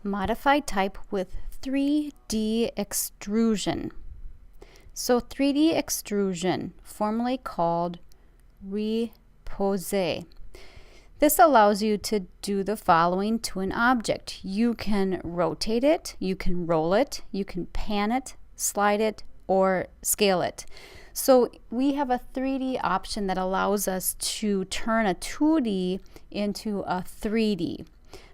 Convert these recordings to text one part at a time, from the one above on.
Modify type with 3D extrusion. So 3D extrusion, formerly called repose. This allows you to do the following to an object. You can rotate it, you can roll it, you can pan it, slide it, or scale it. So we have a 3D option that allows us to turn a 2D into a 3D.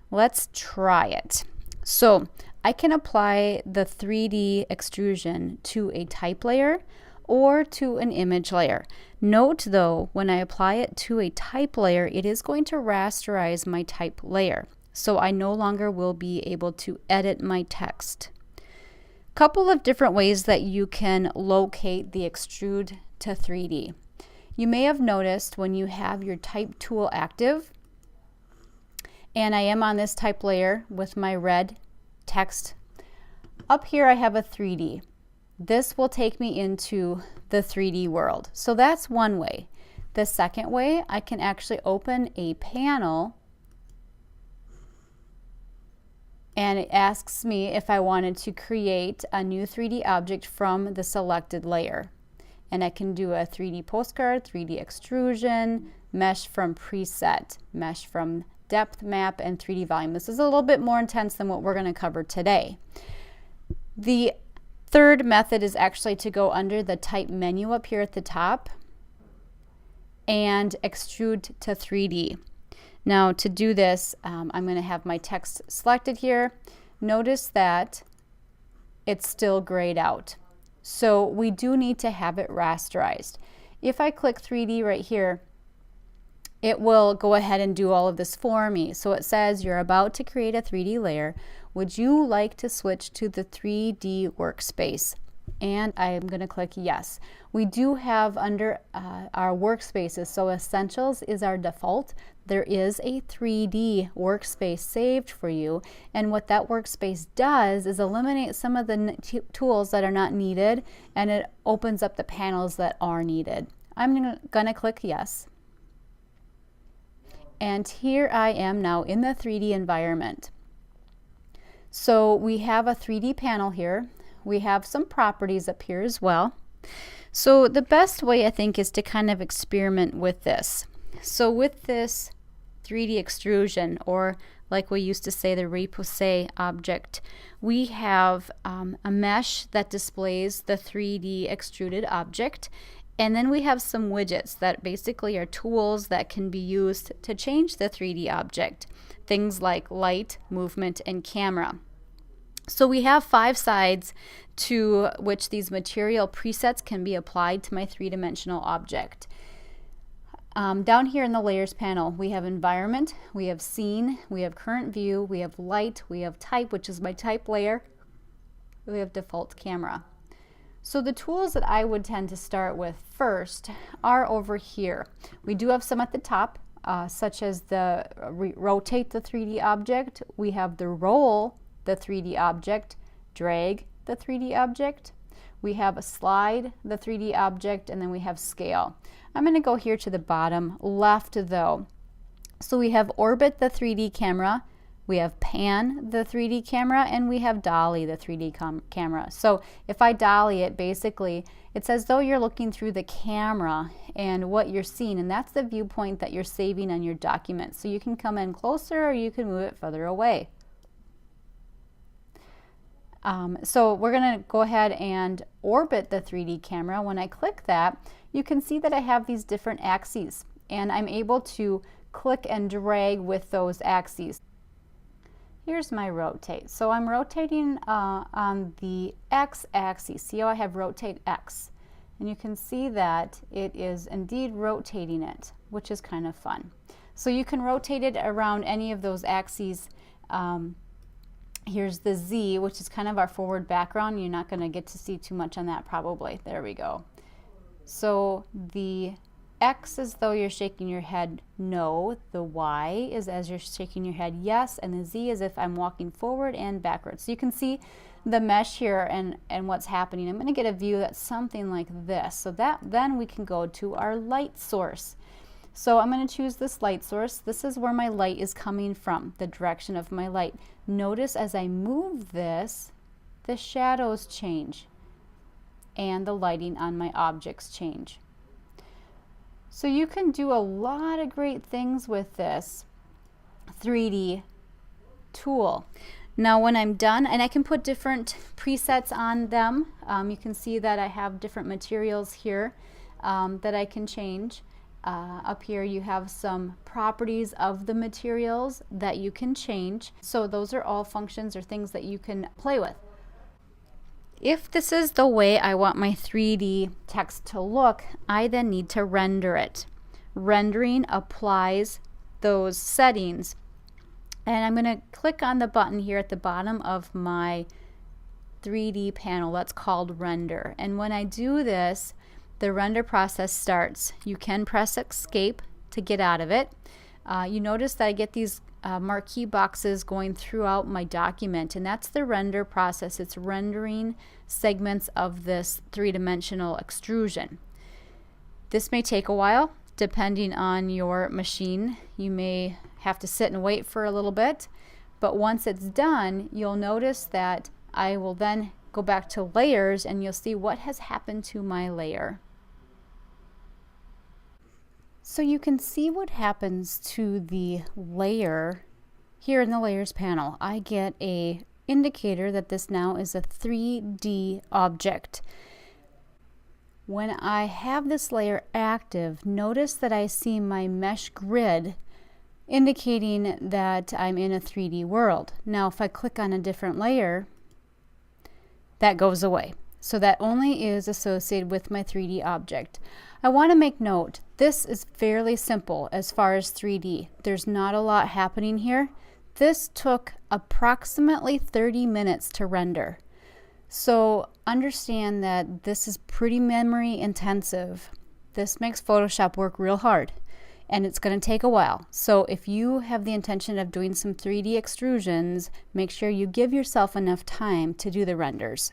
Let's try it. So I can apply the 3D extrusion to a type layer or to an image layer. Note though, when I apply it to a type layer, it is going to rasterize my type layer. So I no longer will be able to edit my text. Couple of different ways that you can locate the extrude to 3D. You may have noticed when you have your type tool active, and I am on this type layer with my red text. Up here I have a 3D. This will take me into the 3D world. So that's one way. The second way, I can actually open a panel and it asks me if I wanted to create a new 3D object from the selected layer. And I can do a 3D postcard, 3D extrusion, mesh from preset, mesh from depth map, and 3D volume. This is a little bit more intense than what we're going to cover today. The third method is actually to go under the type menu up here at the top and extrude to 3D. Now to do this, I'm going to have my text selected here. Notice that it's still grayed out. So we do need to have it rasterized. If I click 3D right here, it will go ahead and do all of this for me. So it says you're about to create a 3D layer. Would you like to switch to the 3D workspace? And I am going to click yes. We do have under our workspaces, so Essentials is our default. There is a 3D workspace saved for you, and what that workspace does is eliminate some of the tools that are not needed, and it opens up the panels that are needed. I'm going to click yes. And here I am now in the 3D environment. So we have a 3D panel here. We have some properties up here as well. So the best way I think is to kind of experiment with this. So with this 3D extrusion, or like we used to say, the repose object, we have a mesh that displays the 3D extruded object. And then we have some widgets that basically are tools that can be used to change the 3D object. Things like light, movement, and camera. So we have 5 sides to which these material presets can be applied to my 3-dimensional object. Down here in the layers panel, we have environment, we have scene, we have current view, we have light, we have type, which is my type layer, we have default camera. So the tools that I would tend to start with first are over here. We do have some at the top, such as the rotate the 3D object. We have the roll the 3D object, drag the 3D object. We have a slide the 3D object, and then we have scale. I'm going to go here to the bottom left though. So we have orbit the 3D camera, we have pan the 3D camera, and we have dolly the 3D camera. So if I dolly it, basically it's as though you're looking through the camera and what you're seeing, and that's the viewpoint that you're saving on your document. So you can come in closer or you can move it further away. So we're going to go ahead and orbit the 3D camera. When I click that, you can see that I have these different axes, and I'm able to click and drag with those axes. Here's my rotate. So I'm rotating on the X axis. See how I have rotate X? And you can see that it is indeed rotating it, which is kind of fun. So you can rotate it around any of those axes. Here's the Z, which is kind of our forward background. You're not going to get to see too much on that probably. There we go. So the X is though you're shaking your head no, the Y is as you're shaking your head yes, and the Z is if I'm walking forward and backwards. So you can see the mesh here and what's happening. I'm going to get a view that's something like this. So that then we can go to our light source. So I'm going to choose this light source. This is where my light is coming from, the direction of my light. Notice as I move this, the shadows change and the lighting on my objects change. So you can do a lot of great things with this 3D tool. Now when I'm done, and I can put different presets on them, you can see that I have different materials here that I can change. Up here you have some properties of the materials that you can change. So those are all functions or things that you can play with. If this is the way I want my 3D text to look, I then need to render it. Rendering applies those settings. And I'm going to click on the button here at the bottom of my 3D panel that's called render. And when I do this, the render process starts. You can press escape to get out of it. You notice that I get these marquee boxes going throughout my document, and that's the render process. It's rendering segments of this three-dimensional extrusion. This may take a while depending on your machine. You may have to sit and wait for a little bit, but once it's done, you'll notice that I will then go back to layers and you'll see what has happened to my layer. So you can see what happens to the layer here in the layers panel. I get a indicator that this now is a 3D object. When I have this layer active, notice that I see my mesh grid indicating that I'm in a 3D world. Now if I click on a different layer, that goes away. So that only is associated with my 3D object. I want to make note, this is fairly simple as far as 3D. There's not a lot happening here. This took approximately 30 minutes to render. So understand that this is pretty memory intensive. This makes Photoshop work real hard, and it's going to take a while. So if you have the intention of doing some 3D extrusions, make sure you give yourself enough time to do the renders.